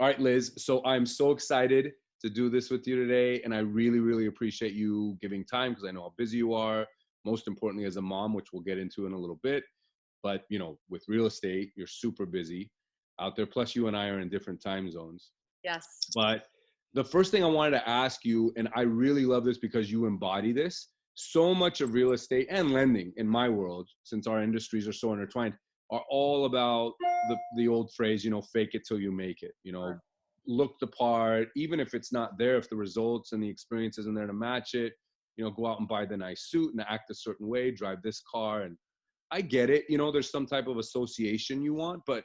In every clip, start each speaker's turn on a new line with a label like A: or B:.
A: All right, Liz. So I'm so excited to do this with you today. And I really, really appreciate you giving time because I know how busy you are. Most importantly, as a mom, which we'll get into in a little bit. But, with real estate, you're super busy out there. Plus, you and I are in different time zones.
B: Yes.
A: But the first thing I wanted to ask you, and I really love this because you embody this, so much of real estate and lending in my world, since our industries are so intertwined, are all about the old phrase, fake it till you make it,
B: Sure.
A: look the part, even if it's not there, if the results and the experience isn't there to match it, go out and buy the nice suit and act a certain way, drive this car. And I get it, there's some type of association you want, but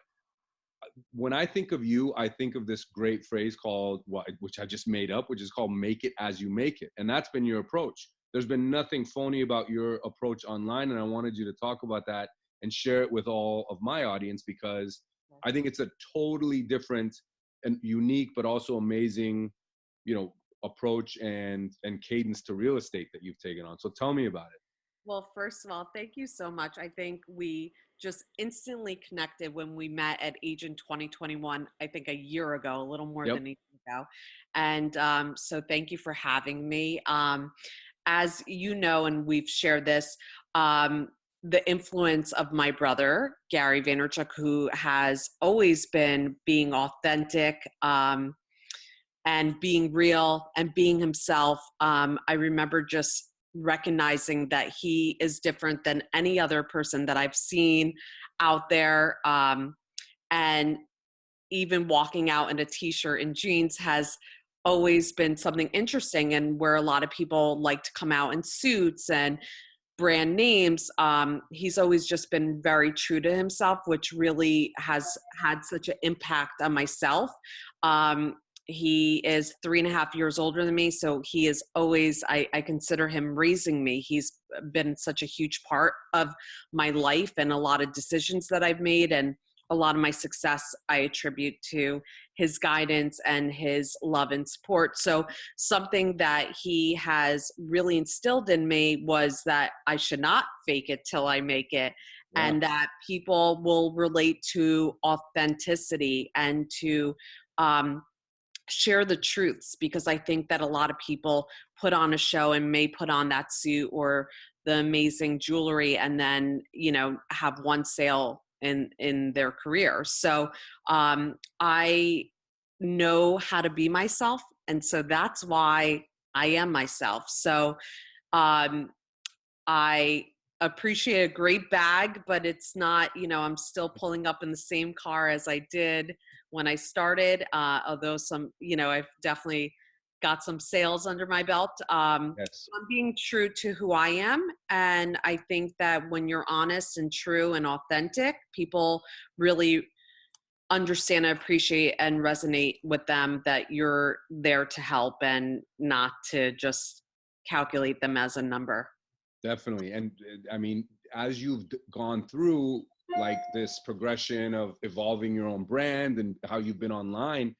A: when I think of you, I think of this great phrase called which I just made up, which is called make it as you make it. And that's been your approach. There's been nothing phony about your approach online. And I wanted you to talk about that and share it with all of my audience, because I think it's a totally different and unique, but also amazing, approach and cadence to real estate that you've taken on. So tell me about it.
B: Well, first of all, thank you so much. I think we just instantly connected when we met at Agent 2021, I think a year ago, a little more
A: Yep.
B: than a year ago. And so thank you for having me. As you know, and we've shared this, the influence of my brother, Gary Vaynerchuk, who has always been being authentic, and being real and being himself. I remember just recognizing that he is different than any other person that I've seen out there. And even walking out in a t-shirt and jeans has always been something interesting, and where a lot of people like to come out in suits and brand names. He's always just been very true to himself, which really has had such an impact on myself. He is 3.5 years older than me, so he is always, I consider him raising me. He's been such a huge part of my life and a lot of decisions that I've made, and a lot of my success I attribute to his guidance and his love and support. So something that he has really instilled in me was that I should not fake it till I make it,
A: Yeah.
B: and that people will relate to authenticity and to share the truths, because I think that a lot of people put on a show and may put on that suit or the amazing jewelry and then, have one sale in their career. So I know how to be myself. And so that's why I am myself. So I appreciate a great bag, but it's not, I'm still pulling up in the same car as I did when I started. Although I've definitely got some sales under my belt.
A: Yes.
B: I'm being true to who I am. And I think that when you're honest and true and authentic, people really understand and appreciate and resonate with them, that you're there to help and not to just calculate them as a number.
A: Definitely. And I mean, as you've gone through like this progression of evolving your own brand and how you've been online,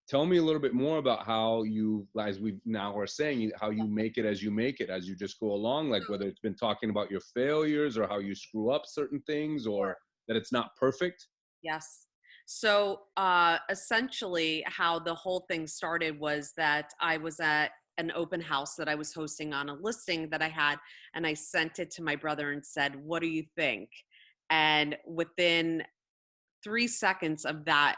A: tell me a little bit more about how you, as we now are saying, how you make it as you make it, as you just go along, like whether it's been talking about your failures or how you screw up certain things or that it's not perfect.
B: Yes. So essentially, how the whole thing started was that I was at an open house that I was hosting on a listing that I had, and I sent it to my brother and said, "What do you think?" And within 3 seconds of that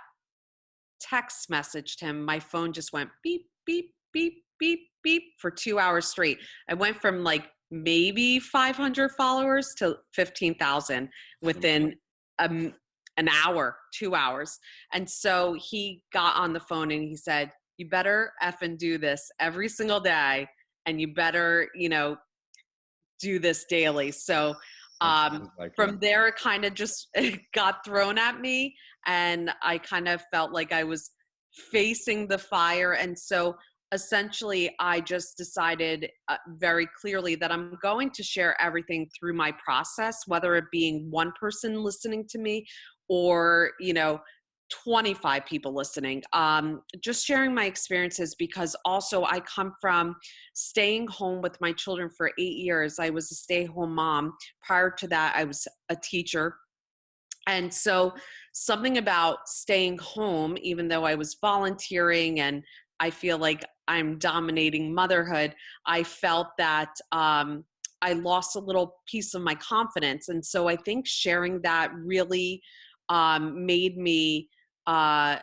B: text message to him, my phone just went beep, beep, beep, beep, beep for 2 hours straight. I went from like maybe 500 followers to 15,000 within um, an hour, 2 hours. And so he got on the phone and he said, "You better effing do this every single day, and you better, do this daily." So
A: That sounds like
B: from
A: it.
B: there, it kind of just got thrown at me, and I kind of felt like I was facing the fire. And so essentially, I just decided very clearly that I'm going to share everything through my process, whether it being one person listening to me or, 25 people listening, just sharing my experiences, because also I come from staying home with my children for 8 years. I was a stay-at-home mom. Prior to that, I was a teacher. And so something about staying home, even though I was volunteering and I feel like I'm dominating motherhood, I felt that I lost a little piece of my confidence. And so I think sharing that really made me uh,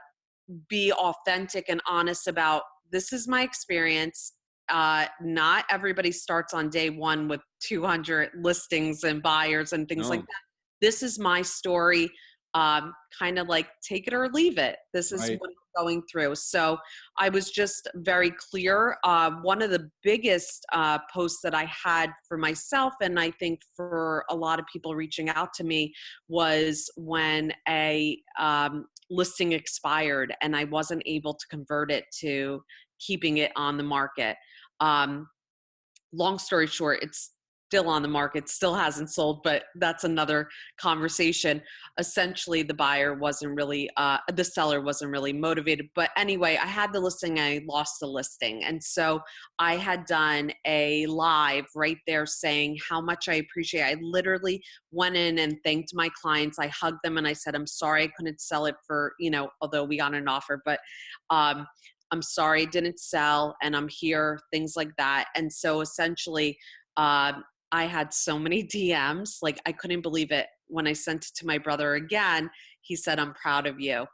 B: be authentic and honest about, this is my experience. Not everybody starts on day one with 200 listings and buyers and things like
A: No,
B: that. This is my story. Kind of like take it or leave it. This is
A: right.
B: what I'm going through. So I was just very clear. One of the biggest posts that I had for myself, and I think for a lot of people reaching out to me, was when a listing expired and I wasn't able to convert it to keeping it on the market. Um, Long story short, it's still on the market, still hasn't sold, but that's another conversation. Essentially, the seller wasn't really motivated. But anyway, I had the listing, I lost the listing. And so I had done a live right there saying how much I appreciate it. I literally went in and thanked my clients. I hugged them and I said, I'm sorry I couldn't sell it for, although we got an offer, but um, I'm sorry it didn't sell and I'm here, things like that. And so essentially, I had so many DMs, like I couldn't believe it. When I sent it to my brother again, he said, I'm proud of you.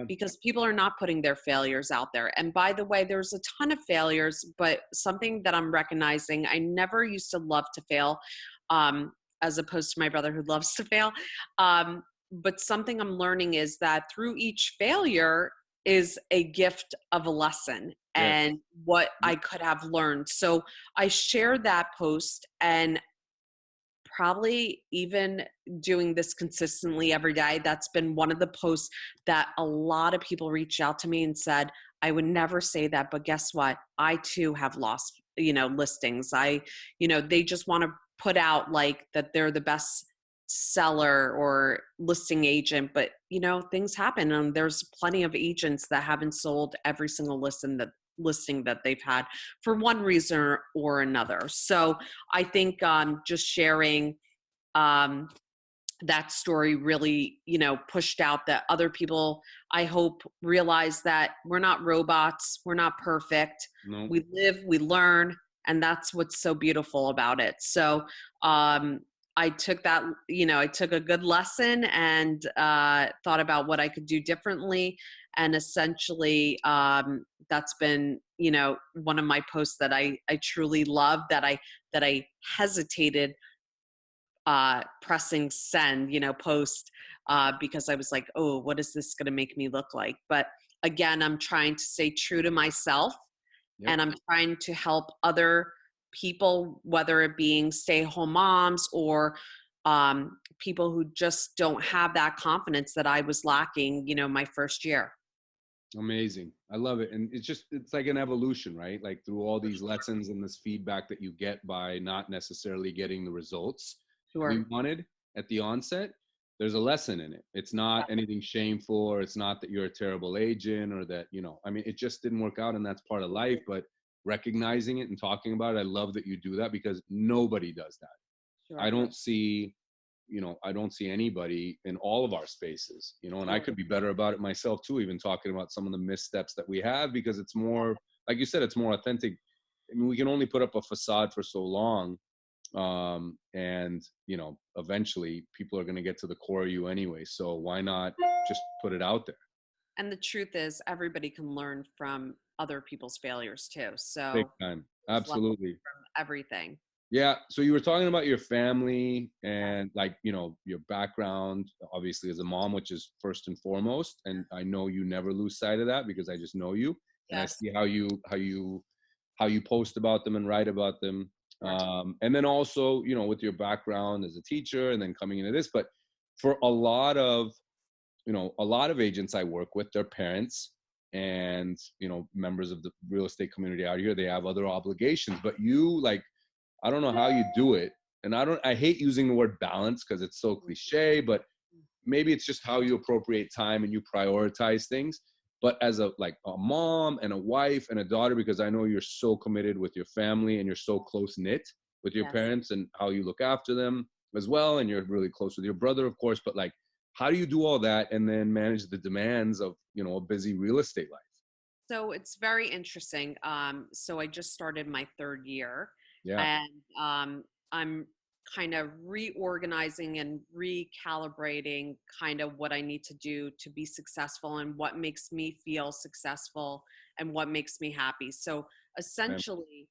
B: Because people are not putting their failures out there. And by the way, there's a ton of failures, but something that I'm recognizing, I never used to love to fail, as opposed to my brother who loves to fail. But something I'm learning is that through each failure, is a gift of a lesson
A: Yes.
B: and what I could have learned. So I shared that post, and probably even doing this consistently every day, that's been one of the posts that a lot of people reached out to me and said, I would never say that, but guess what? I too have lost, listings. They just want to put out like that they're the best seller or listing agent, but things happen, and there's plenty of agents that haven't sold every single listing that they've had for one reason or another. So I think just sharing um, that story really, pushed out that other people, I hope, realize that we're not robots, we're not perfect.
A: No.
B: We live, we learn, and that's what's so beautiful about it. So I took that, I took a good lesson and thought about what I could do differently. And essentially, that's been, one of my posts that I truly love, that I hesitated pressing send, post, because I was like, oh, what is this going to make me look like? But again, I'm trying to stay true to myself,
A: Yep.
B: and I'm trying to help other people, whether it being stay-at-home moms or people who just don't have that confidence that I was lacking, my first year.
A: Amazing. I love it. And it's like an evolution, right? Like through all these lessons and this feedback that you get by not necessarily getting the results that we
B: Sure.
A: wanted at the onset, there's a lesson in it. It's not anything shameful, or it's not that you're a terrible agent or that, I mean, it just didn't work out and that's part of life, but recognizing it and talking about it, I love that you do that because nobody does that. I
B: Sure.
A: don't see I don't see anybody in all of our spaces, and I
B: Sure.
A: could be better about it myself too, even talking about some of the missteps that we have, because it's more, like you said, it's more authentic. I mean, we can only put up a facade for so long. And, eventually people are going to get to the core of you anyway. So why not just put it out there?
B: And the truth is, everybody can learn from other people's failures too.
A: Big
B: So
A: time.
B: there's lessons
A: Absolutely.
B: from everything.
A: Yeah. So you were talking about your family and like, your background, obviously as a mom, which is first and foremost. And I know you never lose sight of that because I just know you and I
B: Yes.
A: see how you post about them and write about them.
B: Sure.
A: And then also, with your background as a teacher and then coming into this, but for a lot of agents I work with, their parents and, members of the real estate community out here, they have other obligations, but you like, I don't know how you do it. And I hate using the word balance because it's so cliche, but maybe it's just how you appropriate time and you prioritize things. But as a mom and a wife and a daughter, because I know you're so committed with your family and you're so close knit with your
B: Yes.
A: parents and how you look after them as well. And you're really close with your brother, of course, but like, how do you do all that and then manage the demands of, a busy real estate life?
B: So it's very interesting. So I just started my third year,
A: Yeah.
B: and I'm kind of reorganizing and recalibrating kind of what I need to do to be successful and what makes me feel successful and what makes me happy. So
A: And
B: essentially,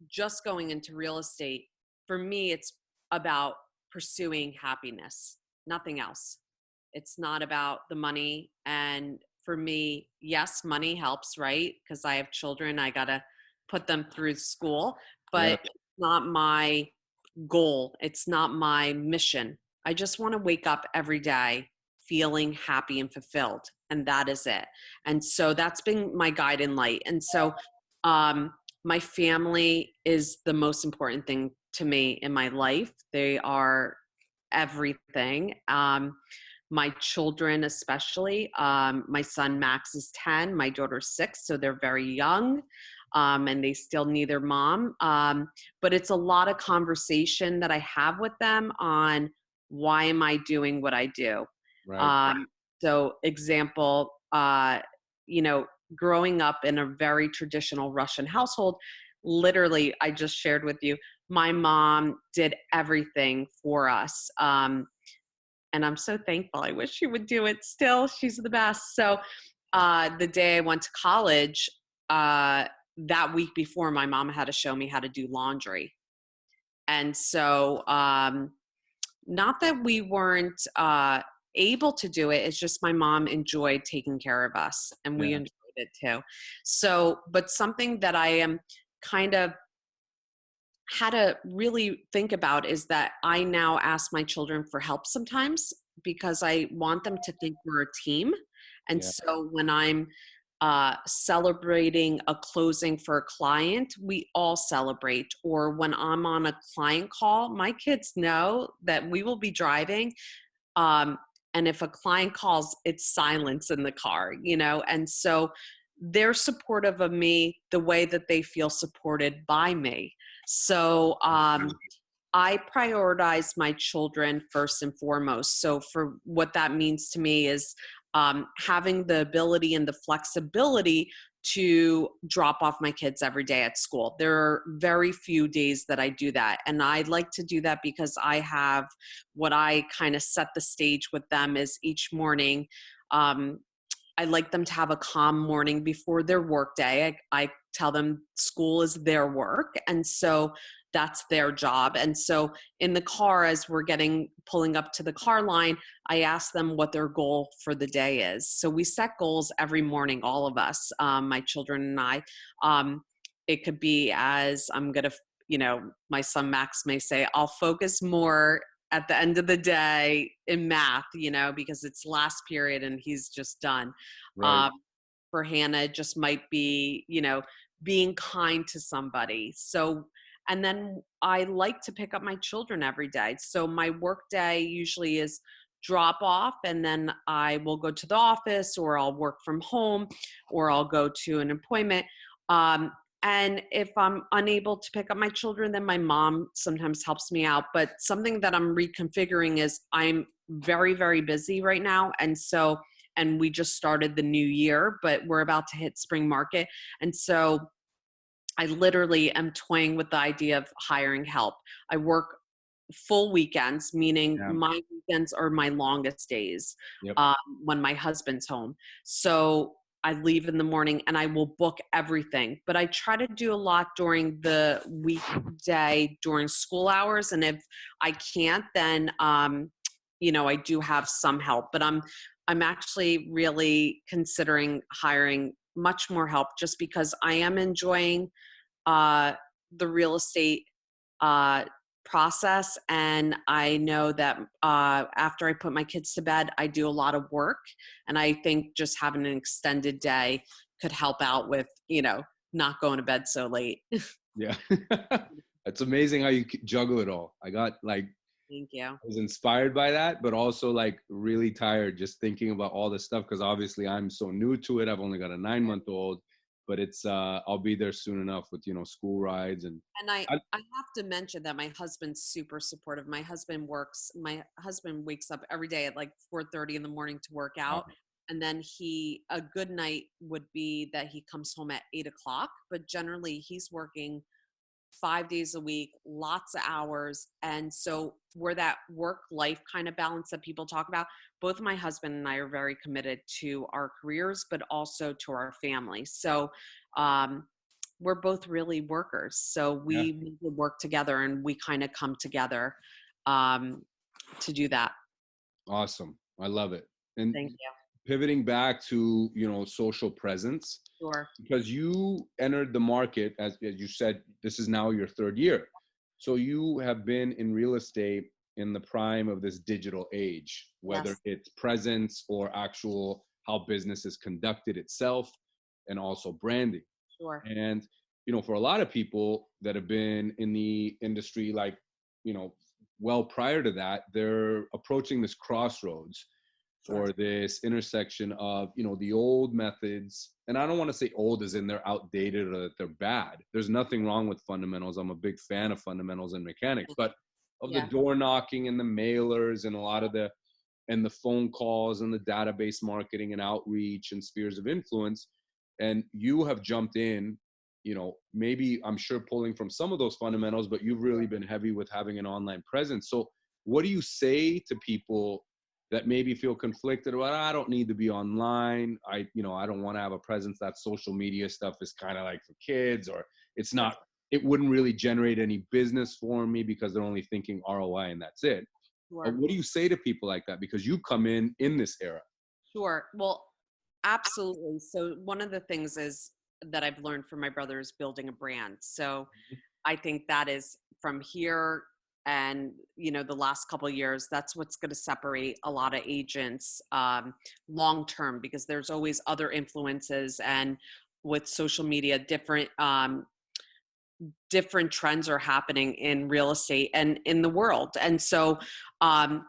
B: just going into real estate, for me, it's about pursuing happiness, nothing else. It's not about the money. And for me, yes, money helps, right? Because I have children, I got to put them through school,
A: yeah,
B: but it's not my goal. It's not my mission. I just want to wake up every day feeling happy and fulfilled. And that is it. And so that's been my guide in light. And so um, my family is the most important thing to me in my life. They are everything. My children, especially, my son Max is 10, my daughter's 6, so they're very young, and they still need their mom. But it's a lot of conversation that I have with them on why am I doing what I do.
A: right,
B: So, example, growing up in a very traditional Russian household, literally, I just shared with you, my mom did everything for us. And I'm so thankful. I wish she would do it still. She's the best. So the day I went to college, that week before, my mom had to show me how to do laundry. And so not that we weren't able to do it, it's just my mom enjoyed taking care of us and we
A: yeah,
B: enjoyed it too. So, but something that I am kind of had to really think about is that I now ask my children for help sometimes because I want them to think we're a team. And
A: yeah,
B: so when I'm celebrating a closing for a client, we all celebrate. Or when I'm on a client call, my kids know that we will be driving. Um, and if a client calls, it's silence in the car, and so they're supportive of me the way that they feel supported by me. So I prioritize my children first and foremost. So for what that means to me is having the ability and the flexibility to drop off my kids every day at school. There are very few days that I do that. And I like to do that because I have what I kind of set the stage with them is each morning. Um, I like them to have a calm morning before their work day. I tell them school is their work. And so that's their job. And so in the car, as we're pulling up to the car line, I ask them what their goal for the day is. So we set goals every morning, all of us, my children and I. It could be as I'm going to, my son Max may say, I'll focus more at the end of the day in math, because it's last period and he's just done.
A: right,
B: Um, for Hannah, it just might be, being kind to somebody. So, and then I like to pick up my children every day. So my work day usually is drop off, and then I will go to the office or I'll work from home or I'll go to an appointment. Um, and if I'm unable to pick up my children, then my mom sometimes helps me out. But something that I'm reconfiguring is I'm very, very busy right now. And we just started the new year, but we're about to hit spring market. And so I literally am toying with the idea of hiring help. I work full weekends, meaning
A: yeah,
B: my weekends are my longest days
A: yep,
B: when my husband's home. So I leave in the morning and I will book everything. But I try to do a lot during the weekday during school hours. And if I can't, then I do have some help. But I'm actually really considering hiring much more help just because I am enjoying uh, the real estate uh, process. And I know that after I put my kids to bed, I do a lot of work. And I think just having an extended day could help out with, not going to bed so late.
A: yeah. It's amazing how you juggle it all.
B: Thank you.
A: I was inspired by that, but also like really tired just thinking about all this stuff because obviously I'm so new to it. I've only got a 9-month-old, but it's I'll be there soon enough with, school rides and
B: And I,
A: I,
B: I have to mention that my husband's super supportive. My husband wakes up every day at like 4:30 in the morning to work out. And then a good night would be that he comes home at 8 o'clock, but generally he's working 5 days a week, lots of hours. And so we're that work life kind of balance that people talk about. Both my husband and I are very committed to our careers, but also to our family. So, um, we're both really workers. So
A: yeah,
B: we need to work together and we kind of come together, um, to do that.
A: awesome. I love it. And
B: Thank you.
A: pivoting back to, social presence,
B: Sure.
A: because you entered the market, as you said, this is now your third year. So you have been in real estate in the prime of this digital age, whether
B: Yes.
A: it's presence or actual how business is conducted itself, and also branding.
B: Sure.
A: And, for a lot of people that have been in the industry, like, you know, well prior to that, they're approaching this crossroads
B: Sure.
A: or this intersection of, the old methods. And I don't want to say old as in they're outdated or that they're bad. There's nothing wrong with fundamentals. I'm a big fan of fundamentals and mechanics, but of the
B: Yeah.
A: door knocking and the mailers and a lot of the phone calls and the database marketing and outreach and spheres of influence. And you have jumped in, maybe I'm sure pulling from some of those fundamentals, but you've really been heavy with having an online presence. So what do you say to people that maybe feel conflicted about, I don't need to be online. I don't want to have a presence. That social media stuff is kind of like for kids, or it's not, it wouldn't really generate any business for me because they're only thinking ROI and that's it.
B: Sure.
A: What do you say to people like that? Because you come in this era.
B: Sure. Well, absolutely. So one of the things is that I've learned from my brother is building a brand. So I think that is from here and the last couple of years, that's what's going to separate a lot of agents, long term, because there's always other influences, and with social media, different trends are happening in real estate and in the world. And so um,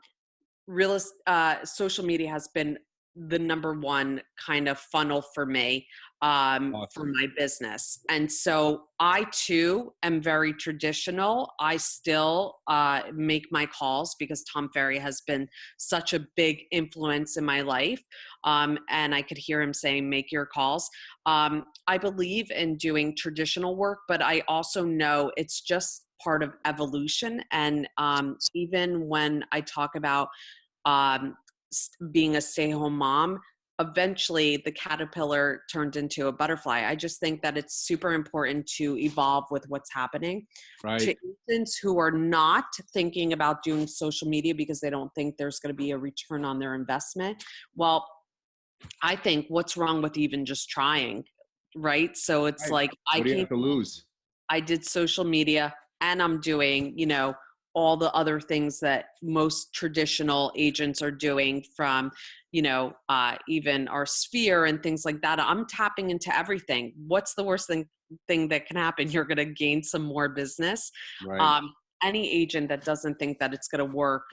B: social media has been the number one kind of funnel for me, for
A: Awesome.
B: my business. And so I too am very traditional. I still make my calls because Tom Ferry has been such a big influence in my life. And I could hear him saying, make your calls. I believe in doing traditional work, but I also know it's just part of evolution. And even when I talk about um, being a stay-home mom, eventually the caterpillar turned into a butterfly. I just think that it's super important to evolve with what's happening. To
A: Right.
B: agents who are not thinking about doing social media because they don't think there's going to be a return on their investment, well, I think what's wrong with even just trying, right? So it's
A: Right.
B: like
A: What do you have to lose?
B: I did social media, and I'm doing, all the other things that most traditional agents are doing, from, even our sphere and things like that. I'm tapping into everything. What's the worst thing that can happen? You're going to gain some more business.
A: Right.
B: Um, any agent that doesn't think that it's going to work,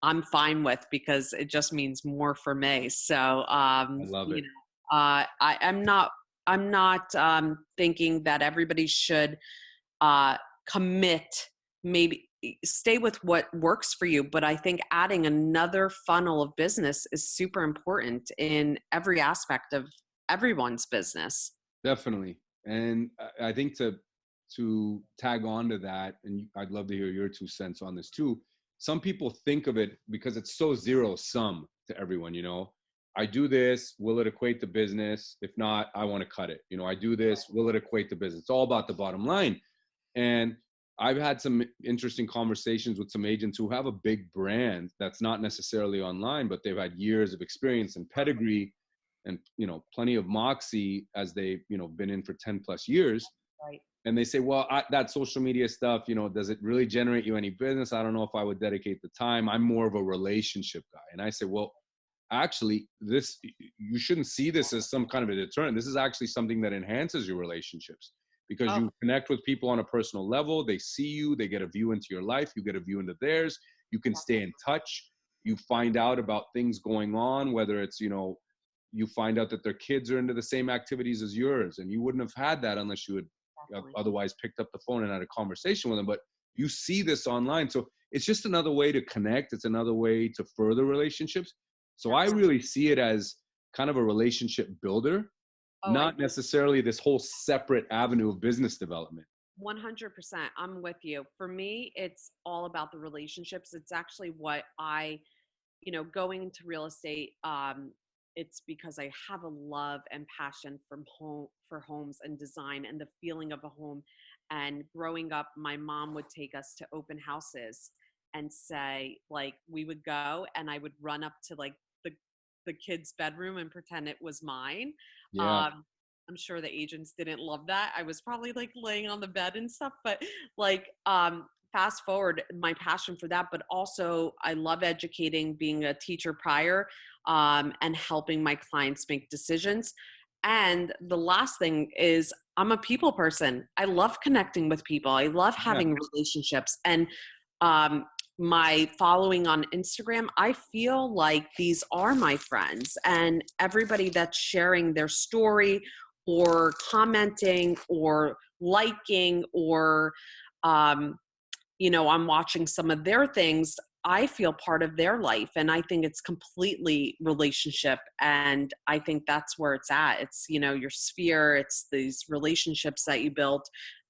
B: I'm fine with, because it just means more for me. So,
A: I love it.
B: I'm not thinking that everybody should commit, maybe stay with what works for you. But I think adding another funnel of business is super important in every aspect of everyone's business.
A: Definitely. And I think to tag on to that, and I'd love to hear your 2 cents on this too. Some people think of it because it's so zero sum to everyone, I do this, will it equate to business? If not, I want to cut it. I do this, will it equate to business? It's all about the bottom line. And I've had some interesting conversations with some agents who have a big brand that's not necessarily online, but they've had years of experience and pedigree and, plenty of moxie as they've, been in for 10 plus years.
B: Right.
A: And they say, well, that social media stuff, does it really generate you any business? I don't know if I would dedicate the time. I'm more of a relationship guy. And I say, well, actually, you shouldn't see this as some kind of a deterrent. This is actually something that enhances your relationships, because
B: Oh,
A: you connect with people on a personal level. They see you, they get a view into your life, you get a view into theirs. You can stay in touch. You find out about things going on, whether it's, you find out that their kids are into the same activities as yours, and you wouldn't have had that unless you had otherwise picked up the phone and had a conversation with them. But you see this online, so it's just another way to connect. It's another way to further relationships. So I really see it as kind of a relationship builder, not necessarily this whole separate avenue of business development.
B: 100%. I'm with you. For me, it's all about the relationships. It's actually what going into real estate, it's because I have a love and passion for homes and design and the feeling of a home. And growing up, my mom would take us to open houses and say, like, we would go and I would run up to like the kid's bedroom and pretend it was mine.
A: Yeah.
B: I'm sure the agents didn't love that. I was probably like laying on the bed and stuff, but like, fast forward my passion for that, but also I love educating, being a teacher prior, and helping my clients make decisions. And the last thing is I'm a people person. I love connecting with people. I love having relationships, and my following on Instagram, I feel like these are my friends, and everybody that's sharing their story or commenting or liking or, I'm watching some of their things, I feel part of their life. And I think it's completely relationship. And I think that's where it's at. It's, your sphere, it's these relationships that you build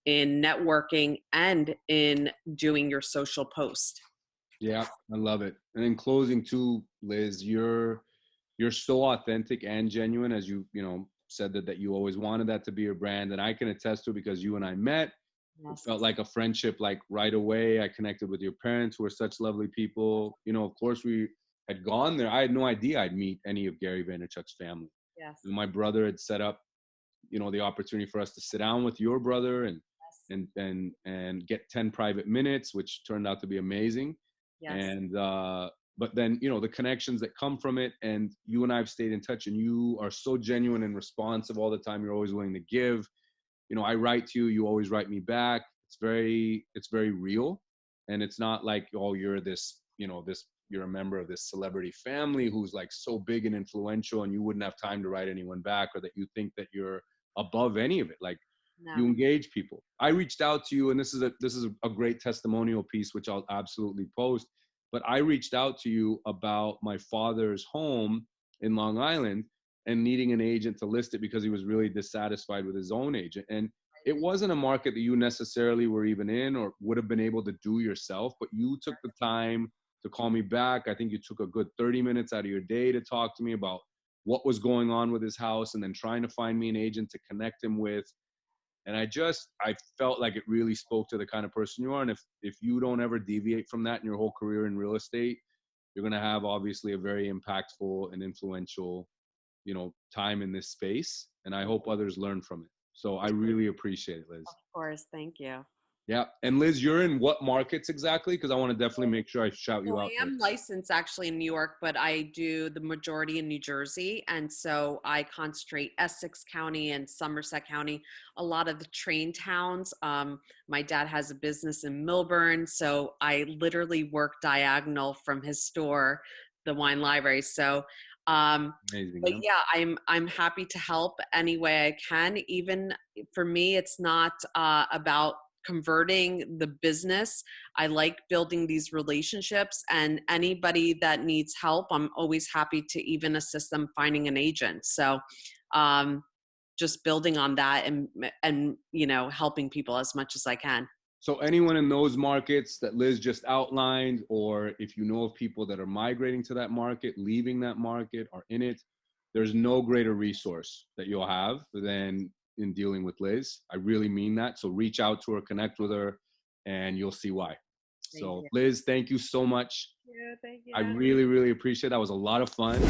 B: in networking and in doing your social post.
A: Yeah, I love it. And in closing too, Liz, you're so authentic and genuine, as you said that you always wanted that to be your brand. And I can attest to it because you and I met. It felt like a friendship, like right away. I connected with your parents, who are such lovely people. Of course, we had gone there. I had no idea I'd meet any of Gary Vaynerchuk's family.
B: Yes.
A: My brother had set up, the opportunity for us to sit down with your brother and get 10 private minutes, which turned out to be amazing. Yes. And but then the connections that come from it, and you and I have stayed in touch, and you are so genuine and responsive all the time. You're always willing to give. I write to you, you always write me back. It's very real. And it's not like, oh, you're this, you're a member of this celebrity family who's like so big and influential and you wouldn't have time to write anyone back, or that you think that you're above any of it. Like, no. You engage people. I reached out to you, and this is a great testimonial piece, which I'll absolutely post. But I reached out to you about my father's home in Long Island and needing an agent to list it because he was really dissatisfied with his own agent. And it wasn't a market that you necessarily were even in or would have been able to do yourself, but you took the time to call me back. I think you took a good 30 minutes out of your day to talk to me about what was going on with his house, and then trying to find me an agent to connect him with. And I felt like it really spoke to the kind of person you are. And if you don't ever deviate from that in your whole career in real estate, you're going to have obviously a very impactful and influential time in this space. And I hope others learn from it. So I really appreciate it, Liz.
B: Of course. Thank you.
A: Yeah. And Liz, you're in what markets exactly? Because I want to definitely make sure I shout you out.
B: I am licensed actually in New York, but I do the majority in New Jersey. And so I concentrate Essex County and Somerset County, a lot of the train towns. My dad has a business in Milburn. So I literally work diagonal from his store, the wine library. So amazing, but yeah, I'm happy to help any way I can. Even for me, it's not about converting the business. I like building these relationships, and anybody that needs help, I'm always happy to even assist them finding an agent. So just building on that and helping people as much as I can.
A: So anyone in those markets that Liz just outlined, or if you know of people that are migrating to that market, leaving that market, or in it, there's no greater resource that you'll have than in dealing with Liz. I really mean that. So reach out to her, connect with her, and you'll see why. So Liz, thank you so much.
B: Yeah, thank you.
A: I really, really appreciate it. That was a lot of fun.